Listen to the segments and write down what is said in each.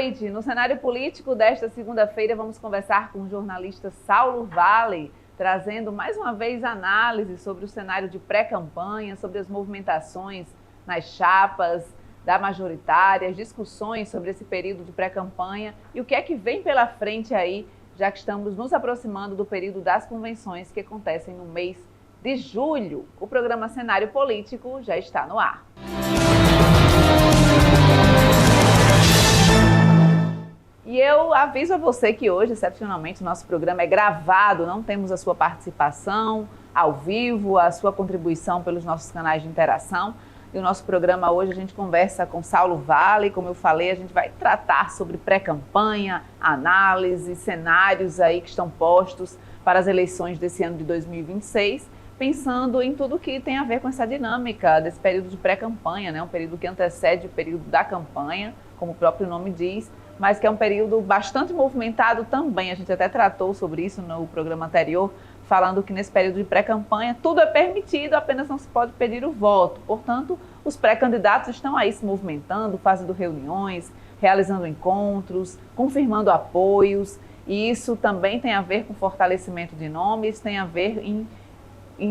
noite. No cenário político desta segunda-feira, vamos conversar com o jornalista Saulo Vale, trazendo mais uma vez análise sobre o cenário de pré-campanha, sobre as movimentações nas chapas da majoritária, as discussões sobre esse período de pré-campanha e o que é que vem pela frente aí, já que estamos nos aproximando do período das convenções que acontecem no mês de julho. O programa Cenário Político já está no ar. E eu aviso a você que hoje, excepcionalmente, o nosso programa é gravado, não temos a sua participação ao vivo, a sua contribuição pelos nossos canais de interação. E o nosso programa hoje a gente conversa com Saulo Vale, como eu falei, a gente vai tratar sobre pré-campanha, análise, cenários aí que estão postos para as eleições desse ano de 2026, pensando em tudo que tem a ver com essa dinâmica desse período de pré-campanha, né? Um período que antecede o período da campanha, como o próprio nome diz, mas que é um período bastante movimentado também. A gente até tratou sobre isso no programa anterior, falando que nesse período de pré-campanha tudo é permitido, apenas não se pode pedir o voto. Portanto, os pré-candidatos estão aí se movimentando, fazendo reuniões, realizando encontros, confirmando apoios, e isso também tem a ver com fortalecimento de nomes, tem a ver em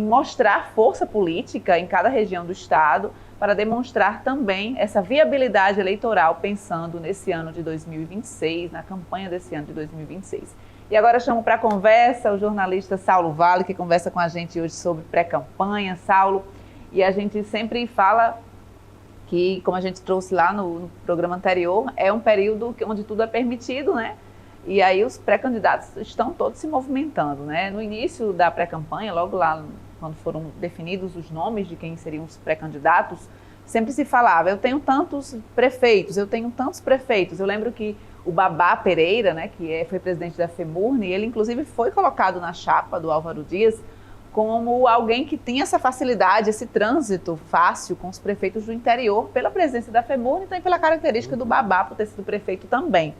mostrar força política em cada região do estado, para demonstrar também essa viabilidade eleitoral, pensando nesse ano de 2026, na campanha desse ano de 2026. E agora chamo para a conversa o jornalista Saulo Vale, que conversa com a gente hoje sobre pré-campanha. Saulo, e a gente sempre fala que, como a gente trouxe lá no programa anterior, é um período onde tudo é permitido, né? E aí os pré-candidatos estão todos se movimentando, né? No início da pré-campanha, logo lá quando foram definidos os nomes de quem seriam os pré-candidatos, sempre se falava, eu tenho tantos prefeitos, eu tenho tantos prefeitos. Eu lembro que o Babá Pereira, né, que foi presidente da FEMURNE, ele inclusive foi colocado na chapa do Álvaro Dias como alguém que tinha essa facilidade, esse trânsito fácil com os prefeitos do interior, pela presença da FEMURNE e também pela característica do Babá por ter sido prefeito também.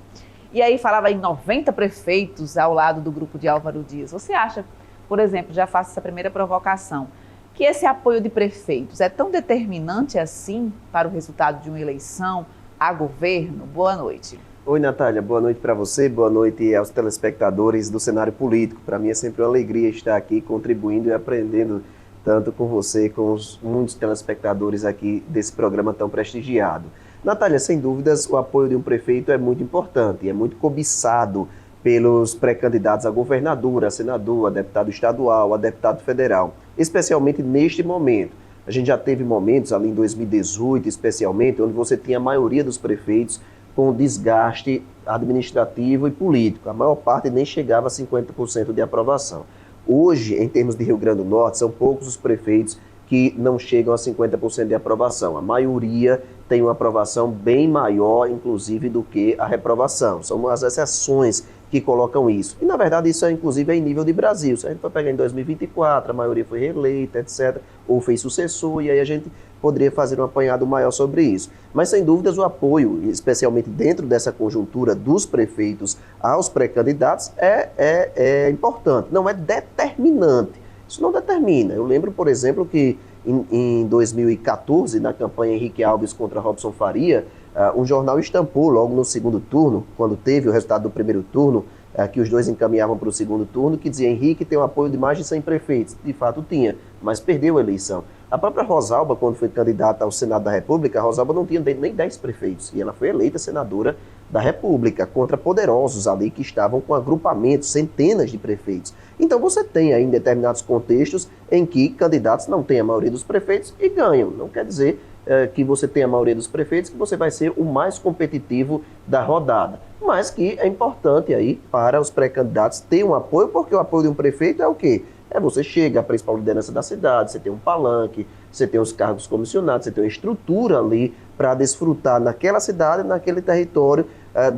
E aí falava em 90 prefeitos ao lado do grupo de Álvaro Dias. Você acha, por exemplo, já faço essa primeira provocação, que esse apoio de prefeitos é tão determinante assim para o resultado de uma eleição a governo? Boa noite. Oi, Natália, boa noite para você, boa noite aos telespectadores do cenário político. Para mim é sempre uma alegria estar aqui contribuindo e aprendendo tanto com você, com os muitos telespectadores aqui desse programa tão prestigiado. Natália, sem dúvidas, o apoio de um prefeito é muito importante, é muito cobiçado pelos pré-candidatos a governador, a senador, a deputado estadual, a deputado federal, especialmente neste momento. A gente já teve momentos, ali em 2018 especialmente, onde você tinha a maioria dos prefeitos com desgaste administrativo e político. A maior parte nem chegava a 50% de aprovação. Hoje, em termos de Rio Grande do Norte, são poucos os prefeitos que não chegam a 50% de aprovação. A maioria tem uma aprovação bem maior, inclusive, do que a reprovação. São as exceções que colocam isso. E, na verdade, isso é, inclusive, em nível de Brasil. Se a gente for pegar em 2024, a maioria foi reeleita, etc., ou fez sucessor, e aí a gente poderia fazer um apanhado maior sobre isso. Mas, sem dúvidas, o apoio, especialmente dentro dessa conjuntura dos prefeitos aos pré-candidatos, é importante, não é determinante. Isso não determina. Eu lembro, por exemplo, que em 2014, na campanha Henrique Alves contra Robson Faria, um jornal estampou logo no segundo turno, quando teve o resultado do primeiro turno, que os dois encaminhavam para o segundo turno, que dizia Henrique tem um apoio de mais de 100 prefeitos. De fato tinha, mas perdeu a eleição. A própria Rosalba, quando foi candidata ao Senado da República, a Rosalba não tinha nem 10 prefeitos, e ela foi eleita senadora da República, contra poderosos ali que estavam com agrupamentos, centenas de prefeitos. Então você tem aí em determinados contextos em que candidatos não têm a maioria dos prefeitos e ganham. Não quer dizer que você tem a maioria dos prefeitos que você vai ser o mais competitivo da rodada. Mas que é importante aí para os pré-candidatos ter um apoio, porque o apoio de um prefeito é o quê? Você chega à principal liderança da cidade, você tem um palanque, você tem os cargos comissionados, você tem uma estrutura ali para desfrutar naquela cidade, naquele território,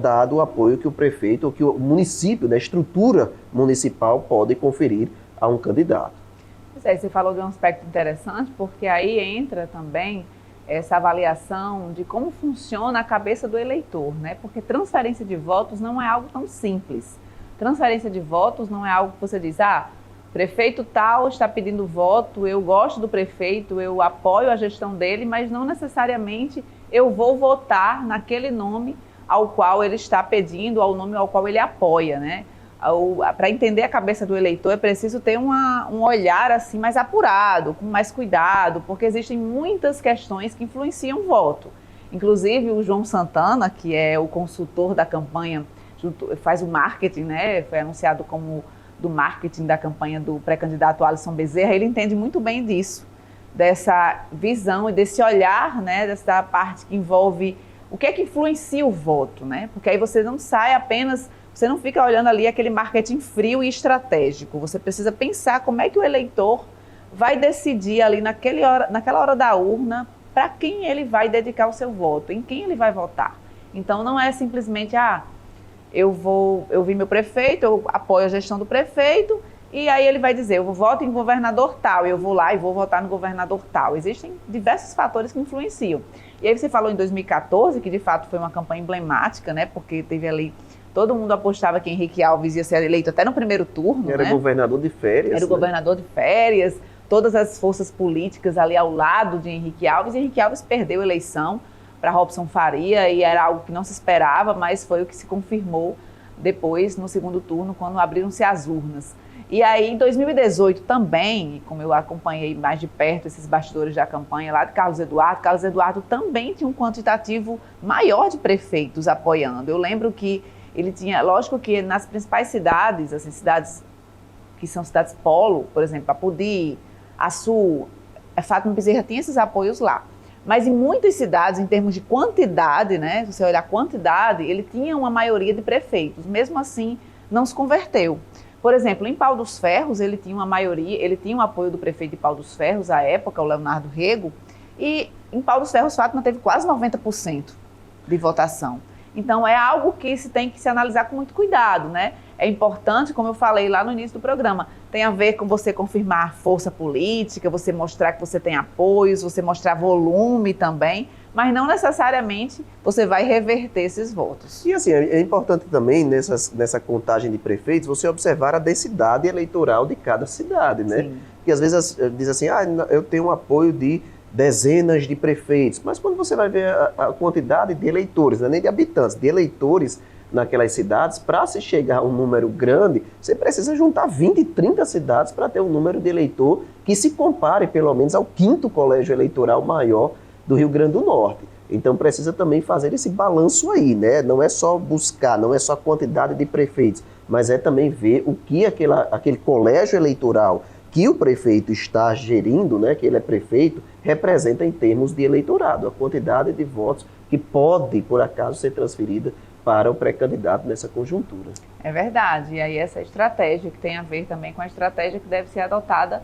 dado o apoio que o prefeito ou que o município, a estrutura municipal pode conferir a um candidato. Você falou de um aspecto interessante, porque aí entra também essa avaliação de como funciona a cabeça do eleitor, né? Porque transferência de votos não é algo tão simples. Transferência de votos não é algo que você diz, prefeito tal está pedindo voto, eu gosto do prefeito, eu apoio a gestão dele, mas não necessariamente eu vou votar naquele nome ao qual ele está pedindo, ao nome ao qual ele apoia, né? Para entender a cabeça do eleitor é preciso ter um olhar assim mais apurado, com mais cuidado, porque existem muitas questões que influenciam o voto. Inclusive o João Santana, que é o consultor da campanha, faz o marketing, né? Foi anunciado como do marketing da campanha do pré-candidato Alisson Bezerra, ele entende muito bem disso, dessa visão e desse olhar, né? Dessa parte que envolve o que é que influencia o voto, né? Porque aí você não sai apenas... Você não fica olhando ali aquele marketing frio e estratégico. Você precisa pensar como é que o eleitor vai decidir ali naquela hora da urna para quem ele vai dedicar o seu voto, em quem ele vai votar. Então não é simplesmente, eu vi meu prefeito, eu apoio a gestão do prefeito e aí ele vai dizer, eu voto em governador tal, eu vou lá e vou votar no governador tal. Existem diversos fatores que influenciam. E aí você falou em 2014, que de fato foi uma campanha emblemática, né? Porque teve ali... Todo mundo apostava que Henrique Alves ia ser eleito até no primeiro turno, Era, né? Governador de férias. Era o governador de férias, todas as forças políticas ali ao lado de Henrique Alves. E Henrique Alves perdeu a eleição para Robson Faria e era algo que não se esperava, mas foi o que se confirmou depois no segundo turno, quando abriram-se as urnas. E aí, em 2018 também, como eu acompanhei mais de perto esses bastidores da campanha lá de Carlos Eduardo também tinha um quantitativo maior de prefeitos apoiando. Eu lembro que ele tinha, lógico que nas principais cidades, assim, cidades que são cidades polo, por exemplo, Apodi, Açu, Fátima Bezerra tinha esses apoios lá. Mas em muitas cidades, em termos de quantidade, né, se você olhar a quantidade, ele tinha uma maioria de prefeitos. Mesmo assim, não se converteu. Por exemplo, em Pau dos Ferros, ele tinha uma maioria, ele tinha o apoio do prefeito de Pau dos Ferros, à época, o Leonardo Rego, e em Pau dos Ferros, Fátima teve quase 90% de votação. Então, é algo que se tem que se analisar com muito cuidado, né? É importante, como eu falei lá no início do programa, tem a ver com você confirmar força política, você mostrar que você tem apoios, você mostrar volume também, mas não necessariamente você vai reverter esses votos. E assim, é importante também nessa contagem de prefeitos você observar a densidade eleitoral de cada cidade, né? Sim. Porque às vezes diz assim, eu tenho um apoio de dezenas de prefeitos, mas quando você vai ver a quantidade de eleitores, não é nem de habitantes, de eleitores naquelas cidades, para se chegar a um número grande, você precisa juntar 20, 30 cidades para ter um número de eleitor que se compare pelo menos ao 5º colégio eleitoral maior do Rio Grande do Norte. Então precisa também fazer esse balanço aí, né? Não é só buscar, não é só a quantidade de prefeitos, mas é também ver o que aquele colégio eleitoral que o prefeito está gerindo, né, que ele é prefeito, representa em termos de eleitorado, a quantidade de votos que pode, por acaso, ser transferida para o pré-candidato nessa conjuntura. É verdade, e aí essa estratégia que tem a ver também com a estratégia que deve ser adotada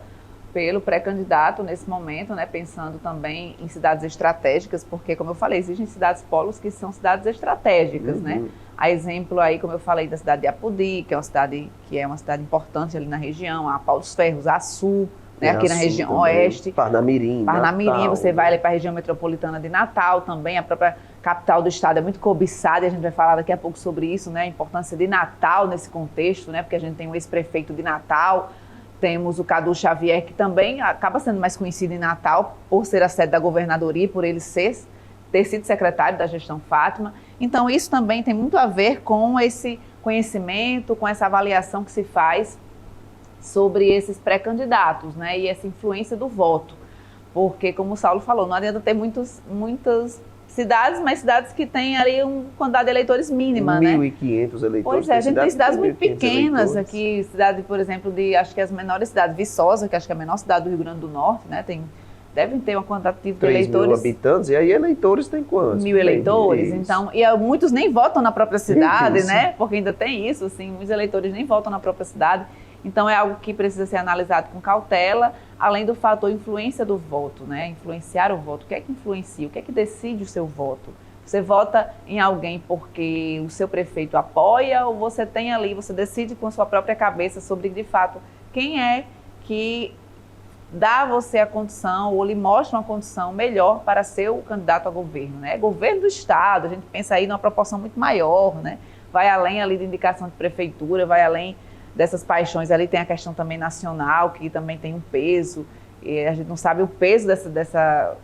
pelo pré-candidato nesse momento, né, pensando também em cidades estratégicas, porque, como eu falei, existem cidades polos que são cidades estratégicas, né? A exemplo aí, como eu falei, da cidade de Apodi, que é uma cidade importante ali na região, a Pau dos Ferros, Açu, né, aqui na região também, oeste. Parnamirim, Natal, você vai ali para a região metropolitana de Natal também, a própria capital do estado é muito cobiçada, e a gente vai falar daqui a pouco sobre isso, né, a importância de Natal nesse contexto, né, porque a gente tem um ex-prefeito de Natal, temos o Cadu Xavier, que também acaba sendo mais conhecido em Natal por ser a sede da governadoria, por ele ter sido secretário da gestão Fátima. Então, isso também tem muito a ver com esse conhecimento, com essa avaliação que se faz sobre esses pré-candidatos, né? E essa influência do voto. Porque, como o Saulo falou, não adianta ter muitas cidades, mas cidades que têm ali uma quantidade de eleitores mínima, 1.500 né? 1.500 eleitores. Pois é, a gente tem cidades muito pequenas eleitores. Aqui, cidade, por exemplo, acho que as menores cidades, Viçosa, que acho que é a menor cidade do Rio Grande do Norte, né? Devem ter uma quantidade de eleitores. 3.000 habitantes, e aí eleitores tem quantos? 1.000 eleitores, então, e muitos nem votam na própria cidade, né? Porque ainda tem isso, assim, muitos eleitores nem votam na própria cidade. Então é algo que precisa ser analisado com cautela, além do fator influência do voto, né? Influenciar o voto. O que é que influencia? O que é que decide o seu voto? Você vota em alguém porque o seu prefeito apoia ou você tem ali, você decide com a sua própria cabeça sobre, de fato, quem é que dá a você a condição ou lhe mostra uma condição melhor para ser o candidato a governo, né? Governo do estado, a gente pensa aí numa proporção muito maior, né? Vai além ali de indicação de prefeitura, vai além dessas paixões, ali tem a questão também nacional, que também tem um peso, e a gente não sabe o peso dessa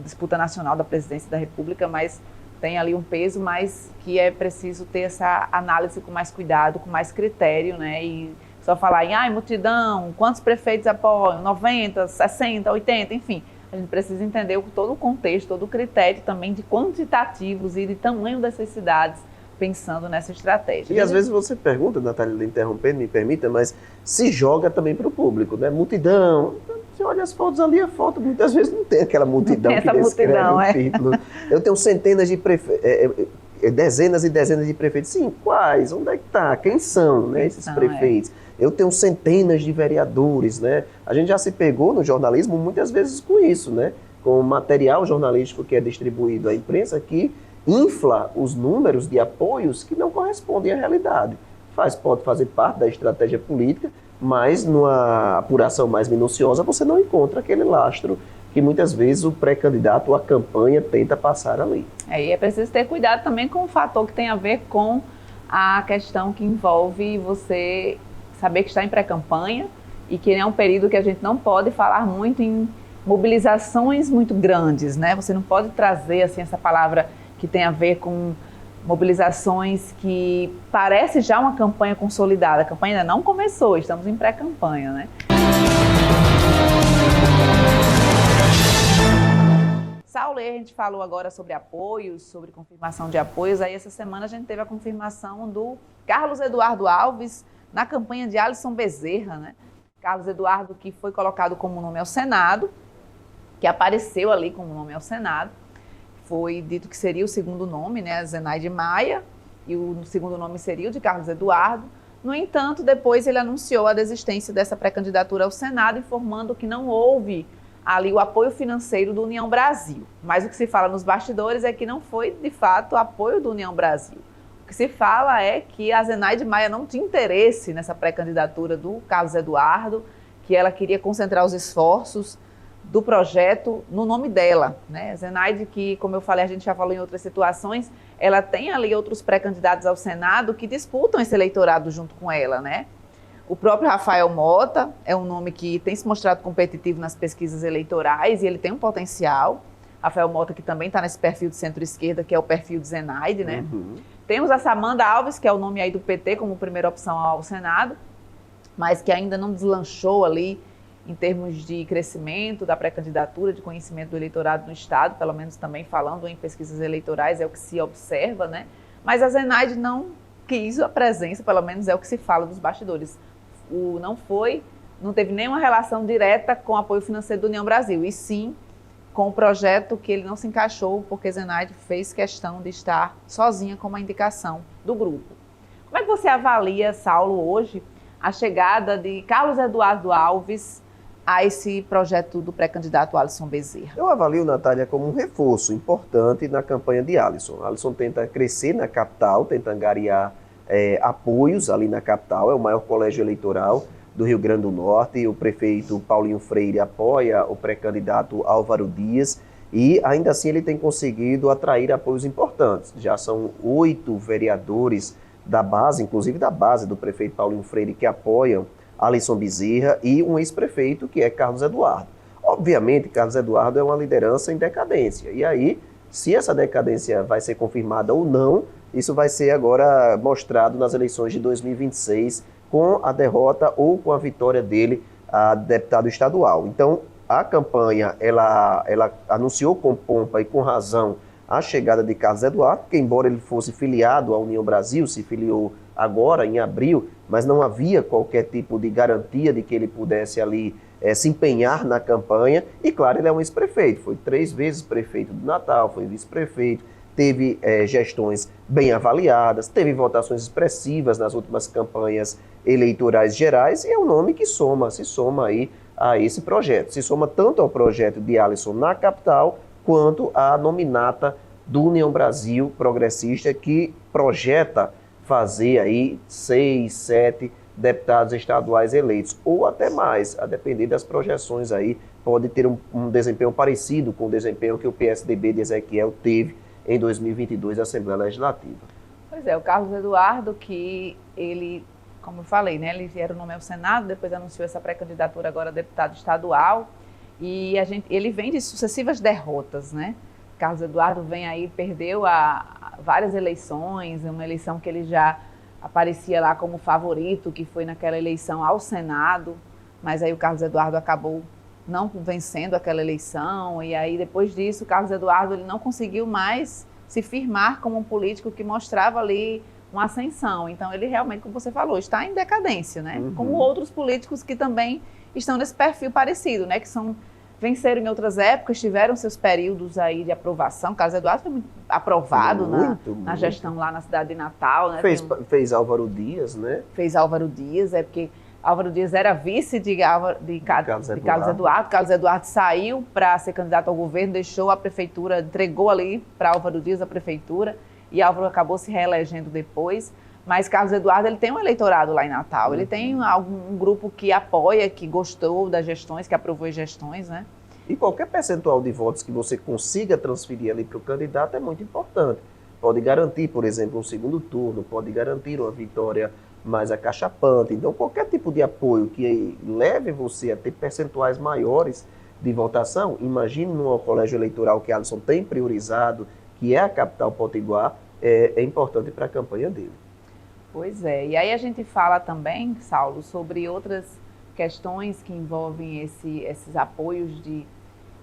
disputa nacional da presidência da República, mas tem ali um peso, mas que é preciso ter essa análise com mais cuidado, com mais critério, né? E só falar em multidão, quantos prefeitos apoiam, 90, 60, 80, enfim. A gente precisa entender todo o contexto, todo o critério também de quantitativos e de tamanho dessas cidades, pensando nessa estratégia. E às vezes você pergunta, Natália, lhe interrompendo, me permita, mas se joga também para o público, né? Multidão, você olha as fotos ali, a foto muitas vezes não tem aquela multidão que descreve o título. Eu tenho centenas de prefeitos, dezenas e dezenas de prefeitos. Sim, quais? Onde é que está? Quem são, né, esses prefeitos? Eu tenho centenas de vereadores, né? A gente já se pegou no jornalismo muitas vezes com isso, né? Com o material jornalístico que é distribuído à imprensa que infla os números de apoios que não correspondem à realidade. Pode fazer parte da estratégia política, mas numa apuração mais minuciosa você não encontra aquele lastro que muitas vezes o pré-candidato ou a campanha tenta passar ali. E é preciso ter cuidado também com o fator que tem a ver com a questão que envolve você saber que está em pré-campanha e que é um período que a gente não pode falar muito em mobilizações muito grandes, né? Você não pode trazer assim, essa palavra que tem a ver com mobilizações que parece já uma campanha consolidada. A campanha ainda não começou, estamos em pré-campanha, né? Saulo, a gente falou agora sobre apoios, sobre confirmação de apoios. Aí essa semana a gente teve a confirmação do Carlos Eduardo Alves na campanha de Alisson Bezerra, né? Carlos Eduardo, que foi colocado como nome ao Senado, que apareceu ali como nome ao Senado. Foi dito que seria o segundo nome, né, Zenaide Maia, e o segundo nome seria o de Carlos Eduardo. No entanto, depois ele anunciou a desistência dessa pré-candidatura ao Senado, informando que não houve ali o apoio financeiro do União Brasil. Mas o que se fala nos bastidores é que não foi, de fato, apoio do União Brasil. O que se fala é que a Zenaide Maia não tinha interesse nessa pré-candidatura do Carlos Eduardo, que ela queria concentrar os esforços do projeto no nome dela, né? Zenaide, que, como eu falei, a gente já falou em outras situações, ela tem ali outros pré-candidatos ao Senado que disputam esse eleitorado junto com ela, né? O próprio Rafael Mota é um nome que tem se mostrado competitivo nas pesquisas eleitorais e ele tem um potencial. Rafael Mota, que também está nesse perfil de centro-esquerda, que é o perfil de Zenaide, né? Temos a Samanda Alves, que é o nome aí do PT como primeira opção ao Senado, mas que ainda não deslanchou ali em termos de crescimento da pré-candidatura, de conhecimento do eleitorado no Estado, pelo menos também falando em pesquisas eleitorais, é o que se observa, né? Mas a Zenaide não quis a presença, pelo menos é o que se fala dos bastidores. Não teve nenhuma relação direta com o apoio financeiro do União Brasil, e sim com o projeto que ele não se encaixou, porque Zenaide fez questão de estar sozinha com uma indicação do grupo. Como é que você avalia, Saulo, hoje, a chegada de Carlos Eduardo Alves a esse projeto do pré-candidato Alisson Bezerra? Eu avalio, Natália, como um reforço importante na campanha de Alisson. Alisson tenta crescer na capital, tenta angariar apoios ali na capital, é o maior colégio eleitoral do Rio Grande do Norte, e o prefeito Paulinho Freire apoia o pré-candidato Álvaro Dias, e ainda assim ele tem conseguido atrair apoios importantes. Já são 8 vereadores da base, inclusive da base do prefeito Paulinho Freire, que apoiam Alisson Bezerra, e um ex-prefeito, que é Carlos Eduardo. Obviamente, Carlos Eduardo é uma liderança em decadência, e aí, se essa decadência vai ser confirmada ou não, isso vai ser agora mostrado nas eleições de 2026, com a derrota ou com a vitória dele a deputado estadual. Então, a campanha, ela anunciou com pompa e com razão a chegada de Carlos Eduardo, que embora ele fosse filiado à União Brasil, se filiou agora em abril, mas não havia qualquer tipo de garantia de que ele pudesse ali se empenhar na campanha. E claro, ele é um ex-prefeito, foi 3 vezes prefeito do Natal, foi vice-prefeito, teve gestões bem avaliadas, teve votações expressivas nas últimas campanhas eleitorais gerais, e é um nome que se soma aí a esse projeto. Se soma tanto ao projeto de Alisson na capital, quanto à nominata do União Brasil progressista, que projeta fazer aí 6, 7 deputados estaduais eleitos, ou até mais, a depender das projeções aí, pode ter um desempenho parecido com o desempenho que o PSDB de Ezequiel teve em 2022 na Assembleia Legislativa. Pois é, o Carlos Eduardo, que ele, como eu falei, né, ele era o nome ao Senado, depois anunciou essa pré-candidatura agora a deputado estadual, e ele vem de sucessivas derrotas, né? Carlos Eduardo vem aí, perdeu várias eleições, uma eleição que ele já aparecia lá como favorito, que foi naquela eleição ao Senado, mas aí o Carlos Eduardo acabou não vencendo aquela eleição, e aí depois disso o Carlos Eduardo ele não conseguiu mais se firmar como um político que mostrava ali uma ascensão. Então ele realmente, como você falou, está em decadência, né? Como outros políticos que também estão nesse perfil parecido, né? Que venceram em outras épocas, tiveram seus períodos aí de aprovação. O Carlos Eduardo foi muito aprovado na gestão lá na cidade de Natal. Né? Fez Álvaro Dias, né? Fez Álvaro Dias, porque Álvaro Dias era vice de Carlos Eduardo. Carlos Eduardo saiu para ser candidato ao governo, deixou a prefeitura, entregou ali para Álvaro Dias a prefeitura, e Álvaro acabou se reelegendo depois. Mas Carlos Eduardo ele tem um eleitorado lá em Natal, ele tem um grupo que apoia, que gostou das gestões, que aprovou as gestões, né? E qualquer percentual de votos que você consiga transferir ali para o candidato é muito importante. Pode garantir, por exemplo, um segundo turno, pode garantir uma vitória mais acachapante. Então, qualquer tipo de apoio que leve você a ter percentuais maiores de votação, imagine num colégio eleitoral que Alisson tem priorizado, que é a capital potiguar, é importante para a campanha dele. Pois é, e aí a gente fala também, Saulo, sobre outras questões que envolvem esses apoios de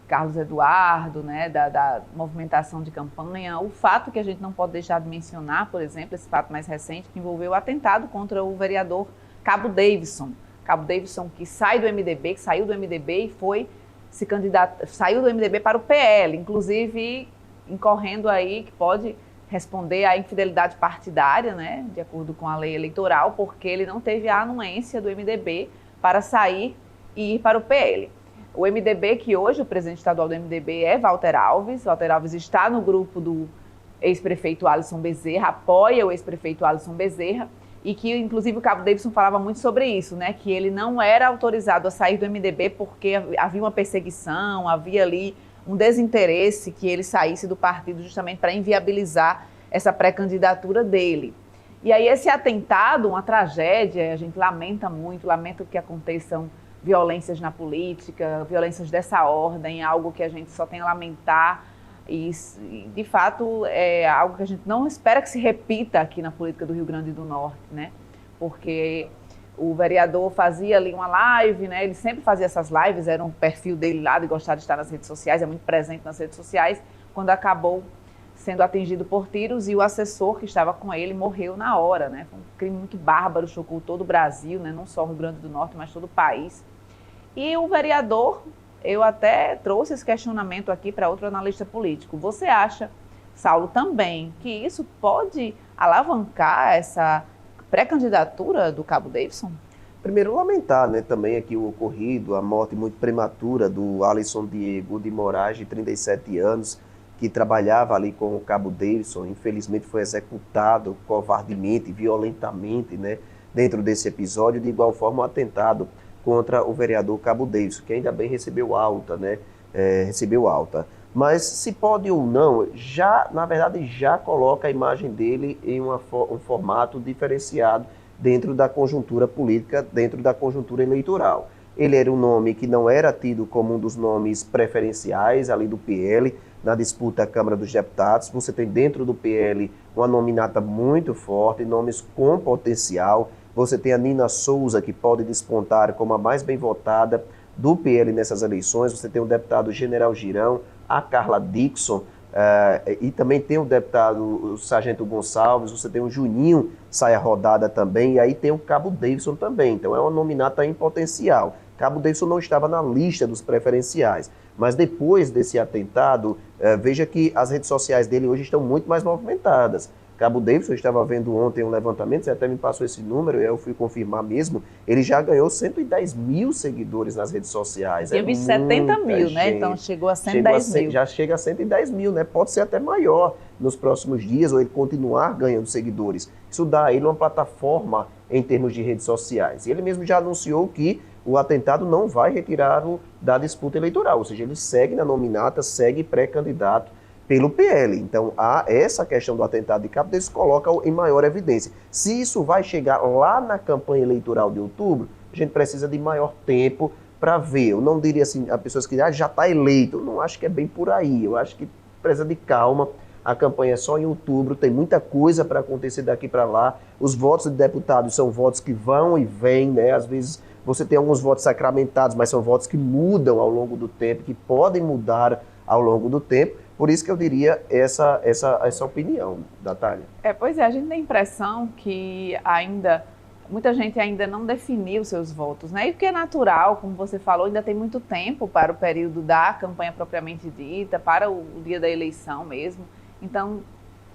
Carlos Eduardo, né, da movimentação de campanha. O fato que a gente não pode deixar de mencionar, por exemplo, esse fato mais recente, que envolveu o atentado contra o vereador Cabo Davidson. Cabo Davidson que saiu do MDB e foi se candidatar, saiu do MDB para o PL, inclusive incorrendo aí que pode responder à infidelidade partidária, né, de acordo com a lei eleitoral, porque ele não teve a anuência do MDB para sair e ir para o PL. O MDB, que hoje o presidente estadual do MDB é Walter Alves. Walter Alves está no grupo do ex-prefeito Alisson Bezerra, apoia o ex-prefeito Alisson Bezerra, e que, inclusive, o Cabo Davidson falava muito sobre isso, né? Que ele não era autorizado a sair do MDB porque havia uma perseguição, havia ali um desinteresse que ele saísse do partido justamente para inviabilizar essa pré-candidatura dele. E aí esse atentado, uma tragédia, a gente lamenta muito, lamenta que aconteçam violências na política, violências dessa ordem, algo que a gente só tem a lamentar e de fato é algo que a gente não espera que se repita aqui na política do Rio Grande do Norte, né? Porque o vereador fazia ali uma live, né? Ele sempre fazia essas lives, era um perfil dele lá de gostar de estar nas redes sociais, é muito presente nas redes sociais, quando acabou sendo atingido por tiros e o assessor que estava com ele morreu na hora, né? Foi um crime muito bárbaro, chocou todo o Brasil, né? Não só o Rio Grande do Norte, mas todo o país. E o vereador, eu até trouxe esse questionamento aqui para outro analista político. Você acha, Saulo, também que isso pode alavancar essa pré-candidatura do Cabo Davidson? Primeiro, lamentar, né, também aqui o ocorrido, a morte muito prematura do Alisson Diego de Moraes, de 37 anos, que trabalhava ali com o Cabo Davidson. Infelizmente foi executado covardemente, violentamente, né, dentro desse episódio. De igual forma, o atentado contra o vereador Cabo Davidson, que ainda bem recebeu alta, né, recebeu alta. Mas se pode ou não, na verdade já coloca a imagem dele em um formato diferenciado dentro da conjuntura política, dentro da conjuntura eleitoral. Ele era um nome que não era tido como um dos nomes preferenciais ali do PL, na disputa à Câmara dos Deputados. Você tem dentro do PL uma nominata muito forte, nomes com potencial. Você tem a Nina Souza, que pode despontar como a mais bem votada do PL nessas eleições. Você tem o deputado General Girão, a Carla Dixon, e também tem o deputado o Sargento Gonçalves. Você tem o Juninho Saia Rodada também, e aí tem o Cabo Davidson também. Então é uma nominata em potencial. Cabo Davidson não estava na lista dos preferenciais, mas depois desse atentado, veja que as redes sociais dele hoje estão muito mais movimentadas. Cabo Davidson, eu estava vendo ontem um levantamento, você até me passou esse número, eu fui confirmar mesmo, ele já ganhou 110 mil seguidores nas redes sociais. Tinha 70 mil, né? Então chegou a 110 mil. Já chega a 110 mil, né? Pode ser até maior nos próximos dias, ou ele continuar ganhando seguidores. Isso dá a ele uma plataforma em termos de redes sociais. E ele mesmo já anunciou que o atentado não vai retirá-lo da disputa eleitoral, ou seja, ele segue na nominata, segue pré-candidato pelo PL. Então, essa questão do atentado de Cabo Davidson coloca em maior evidência. Se isso vai chegar lá na campanha eleitoral de outubro, a gente precisa de maior tempo para ver. Eu não diria assim, a pessoas que já está eleito, eu não acho que é bem por aí. Eu acho que precisa de calma. A campanha é só em outubro, tem muita coisa para acontecer daqui para lá. Os votos de deputados são votos que vão e vêm, né? Às vezes você tem alguns votos sacramentados, mas são votos que mudam ao longo do tempo, que podem mudar ao longo do tempo. Por isso que eu diria essa opinião, Natália. Pois é, a gente tem a impressão que muita gente ainda não definiu seus votos, né? E porque é natural, como você falou, ainda tem muito tempo para o período da campanha propriamente dita, para o dia da eleição mesmo. Então,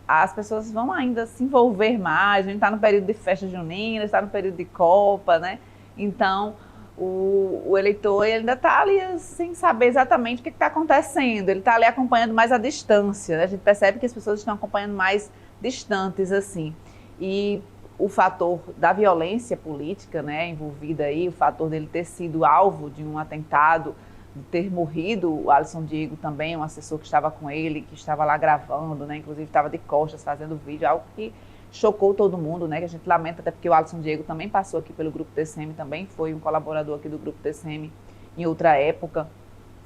as pessoas vão ainda se envolver mais, a gente está no período de festa junina, está no período de Copa, né? Então, o eleitor ele ainda está ali sem saber exatamente o que está acontecendo, ele está ali acompanhando mais à distância, né? A gente percebe que as pessoas estão acompanhando mais distantes, assim. E o fator da violência política, né, envolvida aí, o fator dele ter sido alvo de um atentado, de ter morrido o Alisson Diego também, um assessor que estava com ele, que estava lá gravando, né, inclusive estava de costas fazendo vídeo, algo que chocou todo mundo, né, que a gente lamenta, até porque o Alisson Diego também passou aqui pelo Grupo TCM, também foi um colaborador aqui do Grupo TCM em outra época.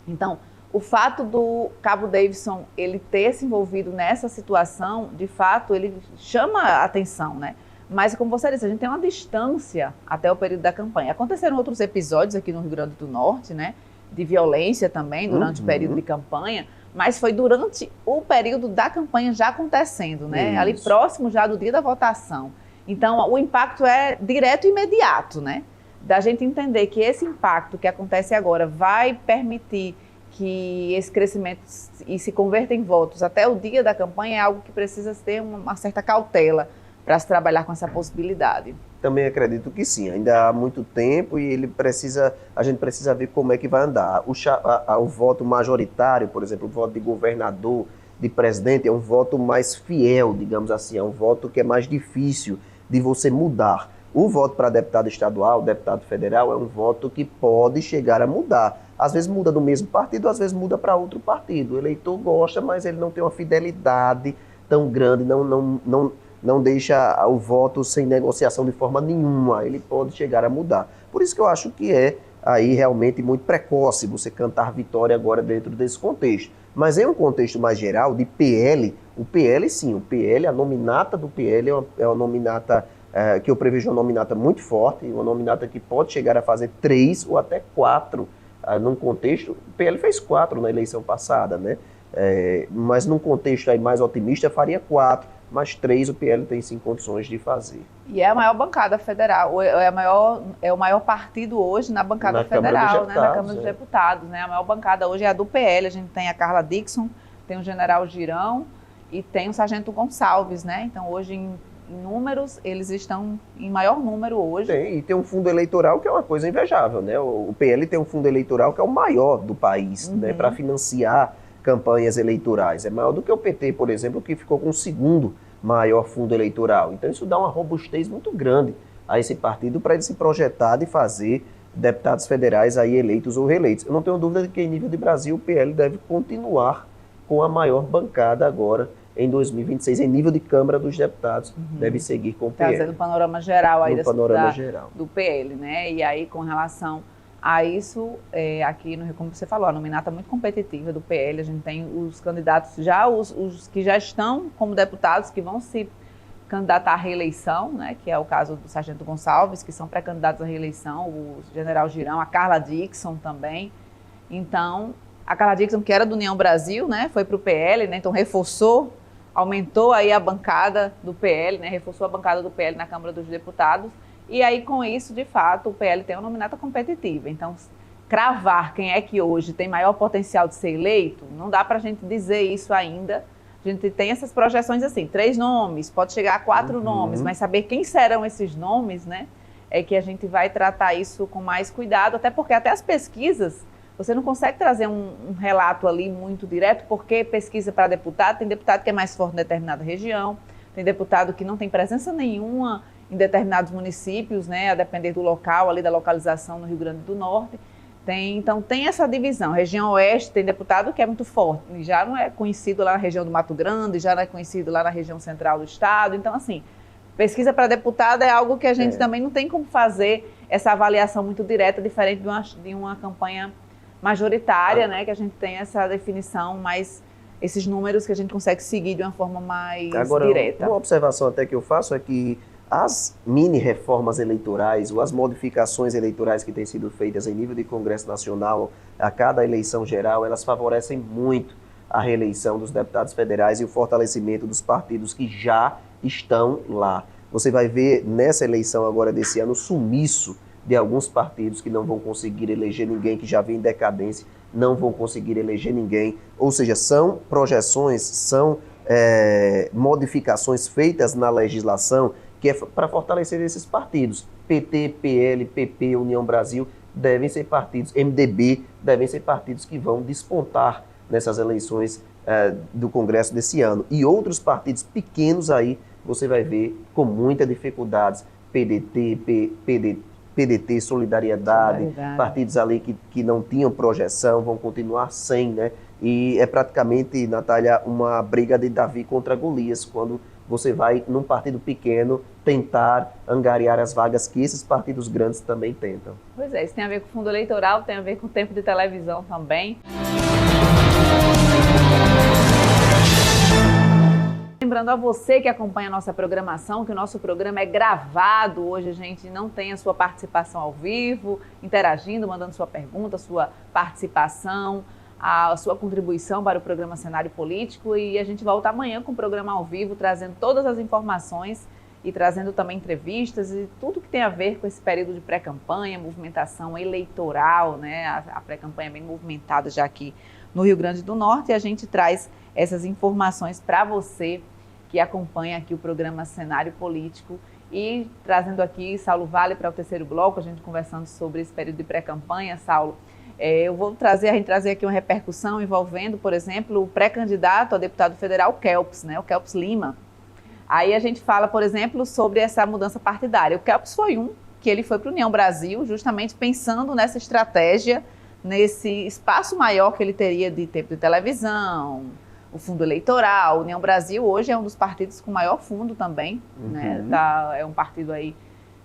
Então, o fato do Cabo Davidson ele ter se envolvido nessa situação, de fato, ele chama a atenção, né? Mas, como você disse, a gente tem uma distância até o período da campanha. Aconteceram outros episódios aqui no Rio Grande do Norte, né? De violência também, durante o período de campanha, mas foi durante o período da campanha já acontecendo, né? Isso. Ali próximo já do dia da votação. Então, o impacto é direto e imediato, né? Da gente entender que esse impacto que acontece agora vai permitir que esse crescimento e se converta em votos até o dia da campanha é algo que precisa ter uma certa cautela para se trabalhar com essa possibilidade. Também acredito que sim, ainda há muito tempo e a gente precisa ver como é que vai andar. O voto majoritário, por exemplo, o voto de governador, de presidente, é um voto mais fiel, digamos assim, é um voto que é mais difícil de você mudar. O voto para deputado estadual, deputado federal, é um voto que pode chegar a mudar. Às vezes muda do mesmo partido, às vezes muda para outro partido. O eleitor gosta, mas ele não tem uma fidelidade tão grande, não deixa o voto sem negociação de forma nenhuma, ele pode chegar a mudar. Por isso que eu acho que é aí realmente muito precoce você cantar vitória agora dentro desse contexto. Mas em um contexto mais geral, de PL, o PL sim, o PL, a nominata do PL é uma nominata que eu prevejo uma nominata muito forte, uma nominata que pode chegar a fazer 3 ou até 4 num contexto, o PL fez 4 na eleição passada, né? Mas num contexto aí mais otimista faria 4. Mas 3 o PL tem sim condições de fazer. E é a maior bancada federal, é o maior partido hoje na bancada federal, né, na Câmara dos Deputados. Né? A maior bancada hoje é a do PL, a gente tem a Carla Dickson, tem o general Girão e tem o sargento Gonçalves, né? Então hoje em números, eles estão em maior número hoje. E tem um fundo eleitoral que é uma coisa invejável, né? O PL tem um fundo eleitoral que é o maior do país, né, para financiar campanhas eleitorais. É maior do que o PT, por exemplo, que ficou com o segundo maior fundo eleitoral. Então isso dá uma robustez muito grande a esse partido para ele se projetar de fazer deputados federais aí eleitos ou reeleitos. Eu não tenho dúvida de que em nível de Brasil o PL deve continuar com a maior bancada agora em 2026, em nível de Câmara dos Deputados, deve seguir com o PL. Trazendo o panorama geral aí do PL, né? E aí com relação a isso, aqui, como você falou, a nominata muito competitiva do PL, a gente tem os candidatos os que já estão como deputados, que vão se candidatar à reeleição, né, que é o caso do sargento Gonçalves, que são pré-candidatos à reeleição, o general Girão, a Carla Dickson também. Então, a Carla Dickson, que era do União Brasil, né, foi para o PL, né, então aumentou aí a bancada do PL, né, reforçou a bancada do PL na Câmara dos Deputados. E aí, com isso, de fato, o PL tem uma nominata competitiva. Então, cravar quem é que hoje tem maior potencial de ser eleito, não dá para a gente dizer isso ainda. A gente tem essas projeções assim, 3 nomes, pode chegar a 4 nomes, mas saber quem serão esses nomes, né, é que a gente vai tratar isso com mais cuidado, até porque até as pesquisas, você não consegue trazer um relato ali muito direto, porque pesquisa para deputado, tem deputado que é mais forte em determinada região, tem deputado que não tem presença nenhuma em determinados municípios, né, a depender do local, ali da localização no Rio Grande do Norte. Então tem essa divisão. Região Oeste tem deputado que é muito forte, e já não é conhecido lá na região do Mato Grande, já não é conhecido lá na região central do estado. Então, assim, pesquisa para deputado é algo que a gente também não tem como fazer essa avaliação muito direta, diferente de uma campanha majoritária, né, que a gente tem essa definição mais esses números que a gente consegue seguir de uma forma mais Agora, direta. Uma observação até que eu faço é que as mini-reformas eleitorais ou as modificações eleitorais que têm sido feitas em nível de Congresso Nacional a cada eleição geral, elas favorecem muito a reeleição dos deputados federais e o fortalecimento dos partidos que já estão lá. Você vai ver nessa eleição agora desse ano o sumiço de alguns partidos que não vão conseguir eleger ninguém, que já vem em decadência, não vão conseguir eleger ninguém. Ou seja, são projeções, são modificações feitas na legislação que é para fortalecer esses partidos. PT, PL, PP, União Brasil devem ser partidos, MDB devem ser partidos que vão despontar nessas eleições do Congresso desse ano. E outros partidos pequenos aí você vai ver com muitas dificuldades, PDT, Solidariedade, partidos ali que não tinham projeção, vão continuar sem, né? E é praticamente, Natália, uma briga de Davi contra Golias, quando você vai, num partido pequeno, tentar angariar as vagas que esses partidos grandes também tentam. Pois é, isso tem a ver com fundo eleitoral, tem a ver com o tempo de televisão também. Lembrando a você que acompanha a nossa programação, que o nosso programa é gravado. Hoje a gente não tem a sua participação ao vivo, interagindo, mandando sua pergunta, sua participação, a sua contribuição para o programa Cenário Político. E a gente volta amanhã com o programa ao vivo, trazendo todas as informações e trazendo também entrevistas e tudo que tem a ver com esse período de pré-campanha, movimentação eleitoral, né? A pré-campanha é bem movimentada já aqui no Rio Grande do Norte, e a gente traz essas informações para você que acompanha aqui o programa Cenário Político, e trazendo aqui Saulo Vale para o terceiro bloco, a gente conversando sobre esse período de pré-campanha. Saulo, eu vou trazer aqui uma repercussão envolvendo, por exemplo, o pré-candidato a deputado federal Kelps, né, o Kelps Lima. Aí a gente fala, por exemplo, sobre essa mudança partidária. O Kelps foi que ele foi para a União Brasil justamente pensando nessa estratégia, nesse espaço maior que ele teria de tempo de televisão, o fundo eleitoral. União Brasil hoje é um dos partidos com maior fundo também, né? É um partido aí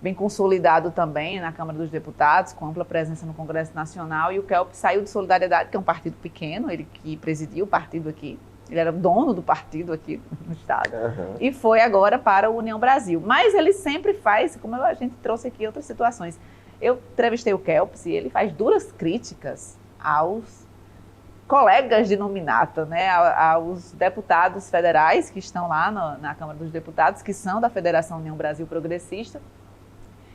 bem consolidado também na Câmara dos Deputados, com ampla presença no Congresso Nacional, e o Kelps saiu de Solidariedade, que é um partido pequeno, ele que presidia o partido aqui, ele era dono do partido aqui no estado, e foi agora para o União Brasil. Mas ele sempre faz, como a gente trouxe aqui outras situações, eu entrevistei o Kelps e ele faz duras críticas aos colegas de nominata, né, aos deputados federais que estão lá na Câmara dos Deputados, que são da Federação União Brasil Progressista.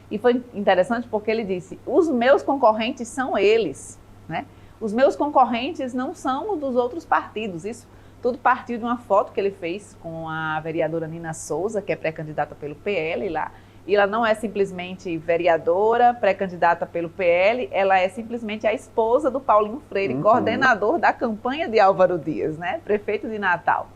E foi interessante porque ele disse: os meus concorrentes são eles, né? Os meus concorrentes não são dos outros partidos. Isso tudo partiu de uma foto que ele fez com a vereadora Nina Souza, que é pré-candidata pelo PL lá. E ela não é simplesmente vereadora, pré-candidata pelo PL, ela é simplesmente a esposa do Paulinho Freire, coordenador da campanha de Álvaro Dias, né? Prefeito de Natal.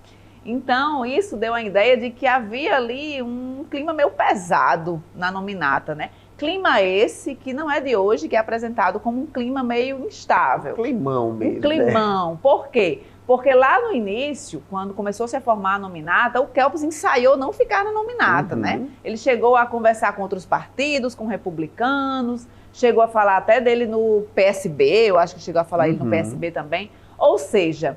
Então, isso deu a ideia de que havia ali um clima meio pesado na nominata, né? Clima esse que não é de hoje, que é apresentado como um clima meio instável. Um climão mesmo. Um climão. Né? Por quê? Porque lá no início, quando começou a se formar a nominata, o Kelps ensaiou não ficar na nominata, né? Ele chegou a conversar com outros partidos, com republicanos, chegou a falar até dele no PSB, eu acho que chegou a falar ele no PSB também. Ou seja,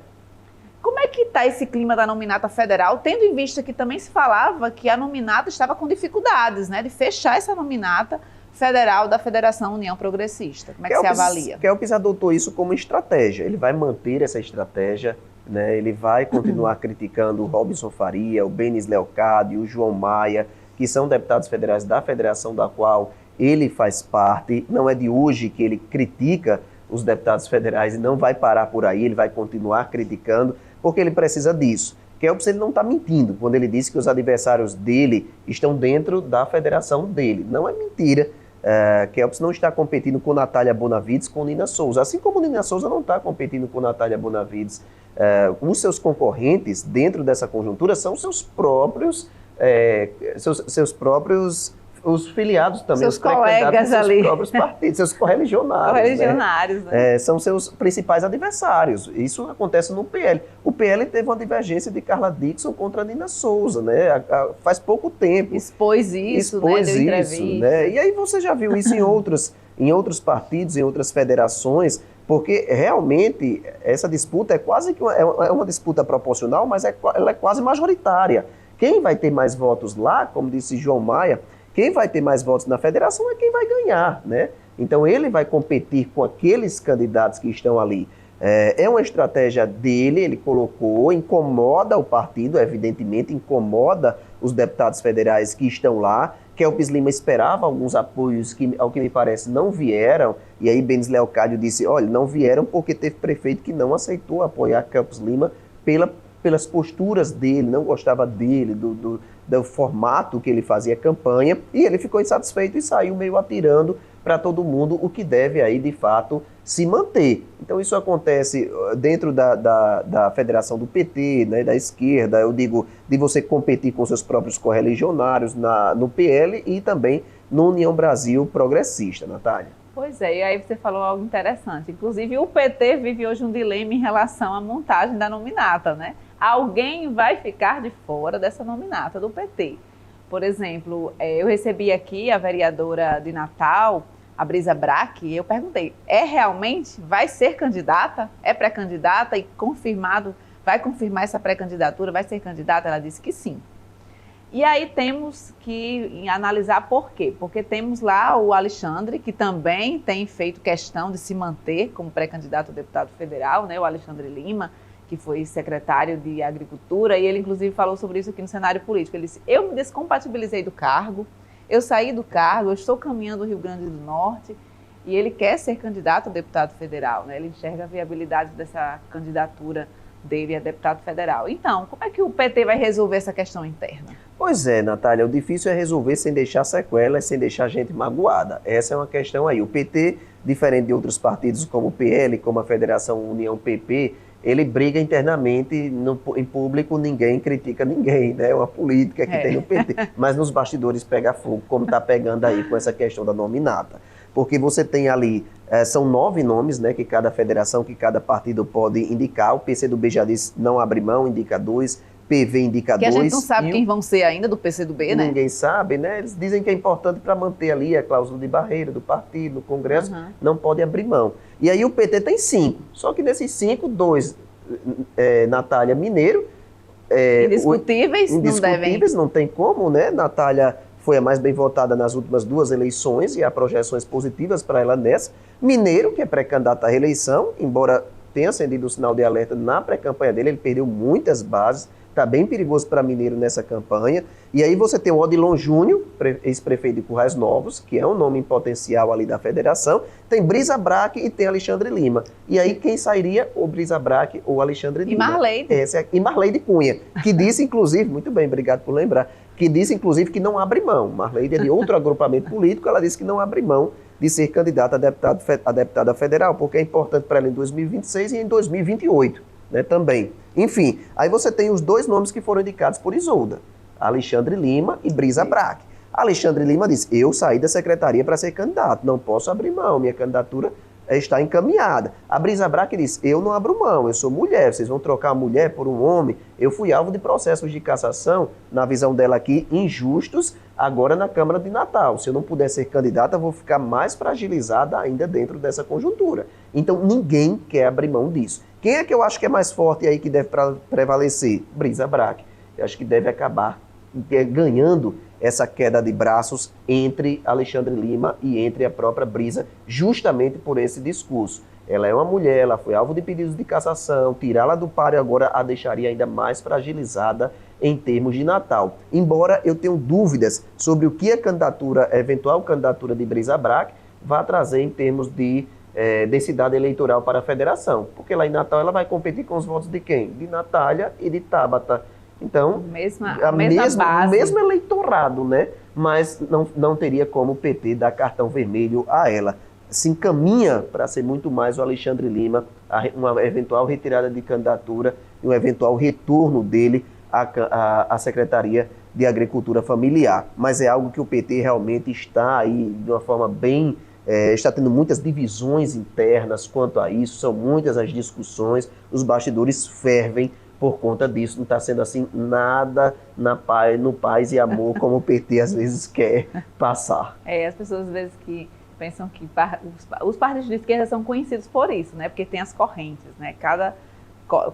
como é que está esse clima da nominata federal, tendo em vista que também se falava que a nominata estava com dificuldades, né, de fechar essa nominata federal da Federação União Progressista? Como é que você avalia? Kelps adotou isso como estratégia, ele vai manter essa estratégia, né? Ele vai continuar criticando o Robson Faria, o Benis Leocádio, o João Maia, que são deputados federais da federação da qual ele faz parte. Não é de hoje que ele critica os deputados federais e não vai parar por aí, ele vai continuar criticando, porque ele precisa disso. Kelps, ele não está mentindo quando ele disse que os adversários dele estão dentro da federação dele. Não é mentira. Kelps não está competindo com Natália Bonavides, com Nina Souza. Assim como Nina Souza não está competindo com Natália Bonavides. Os seus concorrentes dentro dessa conjuntura são seus próprios os filiados também, seus os pré-candidatos colegas ali, seus próprios partidos, seus correligionários. Correligionários, né? São seus principais adversários. Isso acontece no PL. O PL teve uma divergência de Carla Dickson contra Nina Souza, né? Faz pouco tempo. Expôs isso, né? Deu entrevista. Né? E aí você já viu isso em outros partidos, em outras federações, porque realmente essa disputa é quase que uma disputa proporcional, mas ela é quase majoritária. Quem vai ter mais votos lá, como disse João Maia, quem vai ter mais votos na federação é quem vai ganhar, né? Então ele vai competir com aqueles candidatos que estão ali. É uma estratégia dele, ele colocou, incomoda o partido, evidentemente, incomoda os deputados federais que estão lá. Kelps Lima esperava alguns apoios que, ao que me parece, não vieram. E aí Benes Leocádio disse, olha, não vieram porque teve prefeito que não aceitou apoiar Kelps Lima pelas posturas dele, não gostava dele, do formato que ele fazia campanha. E ele ficou insatisfeito e saiu meio atirando para todo mundo, o que deve aí, de fato, se manter. Então isso acontece dentro da federação do PT, né, da esquerda, eu digo, de você competir com seus próprios correligionários no PL e também no União Brasil Progressista, Natália. Pois é, e aí você falou algo interessante. Inclusive o PT vive hoje um dilema em relação à montagem da nominata, né? Alguém vai ficar de fora dessa nominata do PT. Por exemplo, eu recebi aqui a vereadora de Natal, a Brisa Braque, e eu perguntei, realmente vai ser candidata? É pré-candidata e confirmado, vai confirmar essa pré-candidatura, vai ser candidata? Ela disse que sim. E aí temos que analisar por quê. Porque temos lá o Alexandre, que também tem feito questão de se manter como pré-candidato a deputado federal, né? O Alexandre Lima, que foi secretário de Agricultura, e ele inclusive falou sobre isso aqui no cenário político. Ele disse, eu me descompatibilizei do cargo, eu saí do cargo, eu estou caminhando o Rio Grande do Norte, e ele quer ser candidato a deputado federal, né? Ele enxerga a viabilidade dessa candidatura dele a deputado federal. Então, como é que o PT vai resolver essa questão interna? Pois é, Natália, o difícil é resolver sem deixar sequelas, sem deixar gente magoada. Essa é uma questão aí. O PT, diferente de outros partidos como o PL, como a Federação União PP, ele briga internamente, em público ninguém critica ninguém, né? É uma política que tem no PT. Mas nos bastidores pega fogo, como está pegando aí com essa questão da nominata. Porque você tem ali, são 9 nomes, né, que cada federação, que cada partido pode indicar. O PCdoB já disse não abre mão, indica 2, PV indica 2. Que a gente não sabe quem vão ser ainda do PCdoB, né? Ninguém sabe, né? Eles dizem que é importante para manter ali a cláusula de barreira do partido, no Congresso, não pode abrir mão. E aí o PT tem 5, só que desses 5, 2, Natália Mineiro. Indiscutíveis, não devem. Não tem como, né? Natália foi a mais bem votada nas últimas 2 eleições e há projeções positivas para ela nessa. Mineiro, que é pré-candidato à reeleição, embora tenha acendido o sinal de alerta na pré-campanha dele, ele perdeu muitas bases, está bem perigoso para Mineiro nessa campanha. E aí você tem o Odilon Júnior, ex-prefeito de Currais Novos, que é um nome em potencial ali da federação, tem Brisa Braque e tem Alexandre Lima. E aí quem sairia? O Brisa Braque ou Alexandre Lima. E Marleide. E Marleide Cunha, que disse inclusive, muito bem, obrigado por lembrar, que disse inclusive que não abre mão. Marleide é de outro agrupamento político, ela disse que não abre mão de ser candidata a deputada federal, porque é importante para ela em 2026 e em 2028, né, também. Enfim, aí você tem os 2 nomes que foram indicados por Isolda, Alexandre Lima e Brisa Braque. Alexandre Lima disse, eu saí da secretaria para ser candidato, não posso abrir mão, minha candidatura está encaminhada. A Brisa Braque disse, eu não abro mão, eu sou mulher, vocês vão trocar a mulher por um homem. Eu fui alvo de processos de cassação, na visão dela aqui, injustos, agora na Câmara de Natal. Se eu não puder ser candidata, eu vou ficar mais fragilizada ainda dentro dessa conjuntura. Então, ninguém quer abrir mão disso. Quem é que eu acho que é mais forte aí que deve prevalecer? Brisa Braque. Eu acho que deve acabar ganhando essa queda de braços entre Alexandre Lima e entre a própria Brisa, justamente por esse discurso. Ela é uma mulher, ela foi alvo de pedidos de cassação, tirá-la do páreo agora a deixaria ainda mais fragilizada em termos de Natal. Embora eu tenha dúvidas sobre o que a eventual candidatura de Brisa Braque vai trazer em termos de densidade eleitoral para a federação, porque lá em Natal ela vai competir com os votos de quem? De Natália e de Tabata. Então, a mesma base. O mesmo eleitorado, né? Mas não teria como o PT dar cartão vermelho a ela. Se encaminha para ser muito mais o Alexandre Lima, uma eventual retirada de candidatura e um eventual retorno dele à Secretaria de agricultura familiar. Mas é algo que o PT realmente está aí de uma forma bem... está tendo muitas divisões internas quanto a isso, são muitas as discussões, os bastidores fervem por conta disso, não está sendo assim nada no paz e amor como o PT às vezes quer passar. As pessoas às vezes que pensam que os partidos de esquerda são conhecidos por isso, né? Porque tem as correntes, né?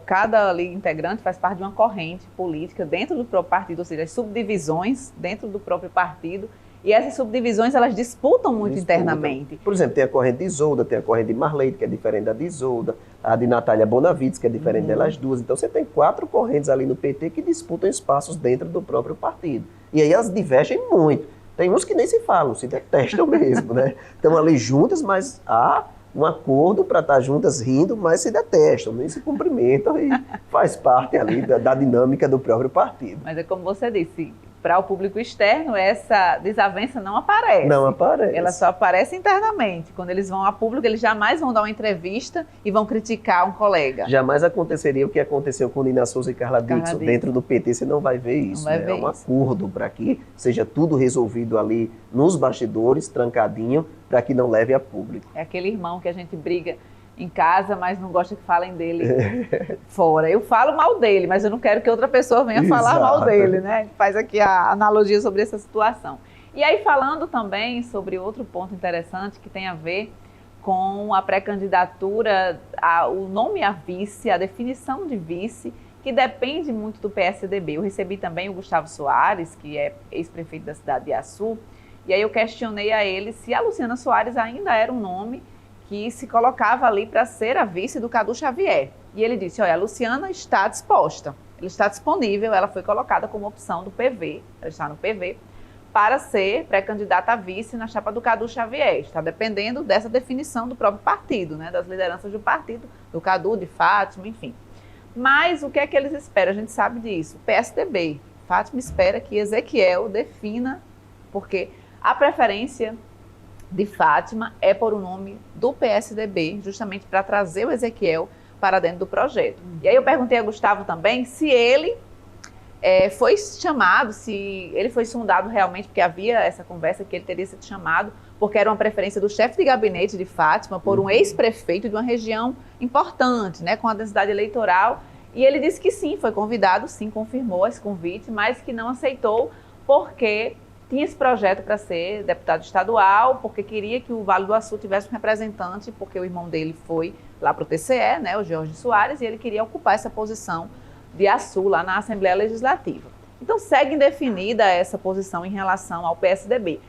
Cada ali integrante faz parte de uma corrente política dentro do próprio partido, ou seja, as subdivisões dentro do próprio partido. E essas subdivisões, elas disputam muito internamente. Por exemplo, tem a corrente de Isolda, tem a corrente de Marleide, que é diferente da de Isolda, a de Natália Bonavides, que é diferente delas duas. Então, você tem 4 correntes ali no PT que disputam espaços dentro do próprio partido. E aí elas divergem muito. Tem uns que nem se falam, se detestam mesmo, né? Estão ali juntas, mas há um acordo para estar juntas rindo, mas se detestam, nem se cumprimentam e faz parte ali da dinâmica do próprio partido. Mas é como você disse, para o público externo, essa desavença não aparece. Não aparece. Ela só aparece internamente. Quando eles vão a público, eles jamais vão dar uma entrevista e vão criticar um colega. Jamais aconteceria o que aconteceu com Nina Souza e Carla Dickson. Dentro do PT você não vai ver isso. É um acordo para que seja tudo resolvido ali nos bastidores, trancadinho, para que não leve a público. É aquele irmão que a gente briga em casa, mas não gosta que falem dele fora. Eu falo mal dele, mas eu não quero que outra pessoa venha falar mal dele, né? Faz aqui a analogia sobre essa situação. E aí, falando também sobre outro ponto interessante que tem a ver com a pré-candidatura, o nome a vice, a definição de vice, que depende muito do PSDB. Eu recebi também o Gustavo Soares, que é ex-prefeito da cidade de Açu, e aí eu questionei a ele se a Luciana Soares ainda era um nome que se colocava ali para ser a vice do Cadu Xavier. E ele disse, olha, a Luciana está disposta, ela está disponível, ela foi colocada como opção do PV, ela está no PV, para ser pré-candidata a vice na chapa do Cadu Xavier. Está dependendo dessa definição do próprio partido, né, das lideranças do partido, do Cadu, de Fátima, enfim. Mas o que é que eles esperam? A gente sabe disso. O PSDB, Fátima espera que Ezequiel defina, porque a preferência de Fátima é por o nome do PSDB, justamente para trazer o Ezequiel para dentro do projeto. E aí eu perguntei a Gustavo também se ele foi chamado, se ele foi sondado realmente, porque havia essa conversa que ele teria sido chamado, porque era uma preferência do chefe de gabinete de Fátima por um ex-prefeito de uma região importante, né, com a densidade eleitoral. E ele disse que sim, foi convidado, sim, confirmou esse convite, mas que não aceitou porque tinha esse projeto para ser deputado estadual, porque queria que o Vale do Açu tivesse um representante, porque o irmão dele foi lá para o TCE, né, o Jorge Soares, e ele queria ocupar essa posição de Açu lá na Assembleia Legislativa. Então segue indefinida essa posição em relação ao PSDB.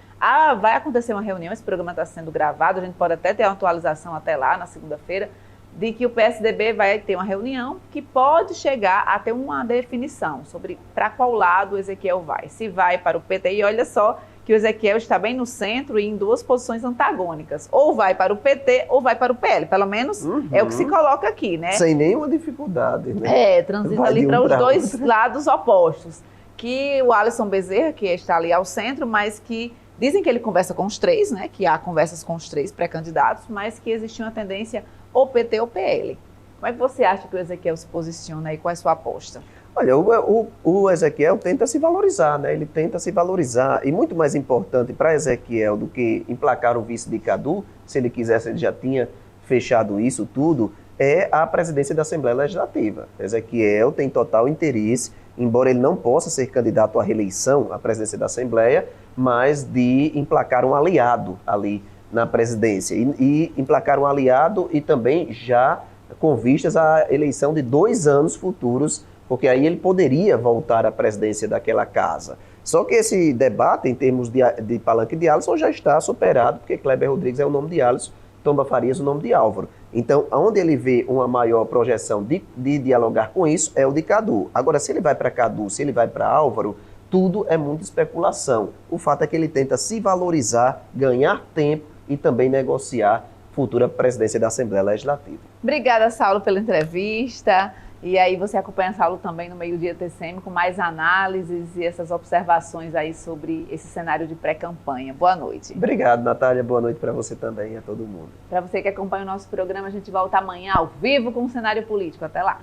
Vai acontecer uma reunião, esse programa está sendo gravado, a gente pode até ter uma atualização até lá, na segunda-feira, de que o PSDB vai ter uma reunião que pode chegar a ter uma definição sobre para qual lado o Ezequiel vai. Se vai para o PT, e olha só que o Ezequiel está bem no centro e em 2 posições antagônicas. Ou vai para o PT ou vai para o PL. Pelo menos é o que se coloca aqui, né? Sem nenhuma dificuldade, né? Transita ali para os dois lados opostos. Que o Alisson Bezerra, que está ali ao centro, mas que dizem que ele conversa com os 3, né? Que há conversas com os 3 pré-candidatos, mas que existia uma tendência ou PT ou PL. Como é que você acha que o Ezequiel se posiciona aí? Qual é a sua aposta? Olha, o Ezequiel tenta se valorizar, né? Ele tenta se valorizar. E muito mais importante para Ezequiel do que emplacar o vice de Cadu, se ele quisesse, ele já tinha fechado isso tudo, é a presidência da Assembleia Legislativa. Ezequiel tem total interesse, embora ele não possa ser candidato à reeleição à presidência da Assembleia, mas de emplacar um aliado ali na presidência. E emplacar um aliado e também já com vistas à eleição de 2 anos futuros, porque aí ele poderia voltar à presidência daquela casa. Só que esse debate, em termos de palanque de Alisson, já está superado, porque Kleber Rodrigues é o nome de Alisson, Tomba Farias o nome de Álvaro. Então, onde ele vê uma maior projeção de dialogar com isso, é o de Cadu. Agora, se ele vai para Cadu, se ele vai para Álvaro, tudo é muita especulação. O fato é que ele tenta se valorizar, ganhar tempo e também negociar futura presidência da Assembleia Legislativa. Obrigada, Saulo, pela entrevista. E aí você acompanha Saulo também no Meio-Dia TCM com mais análises e essas observações aí sobre esse cenário de pré-campanha. Boa noite. Obrigado, Natália. Boa noite para você também e a todo mundo. Para você que acompanha o nosso programa, a gente volta amanhã ao vivo com o cenário político. Até lá.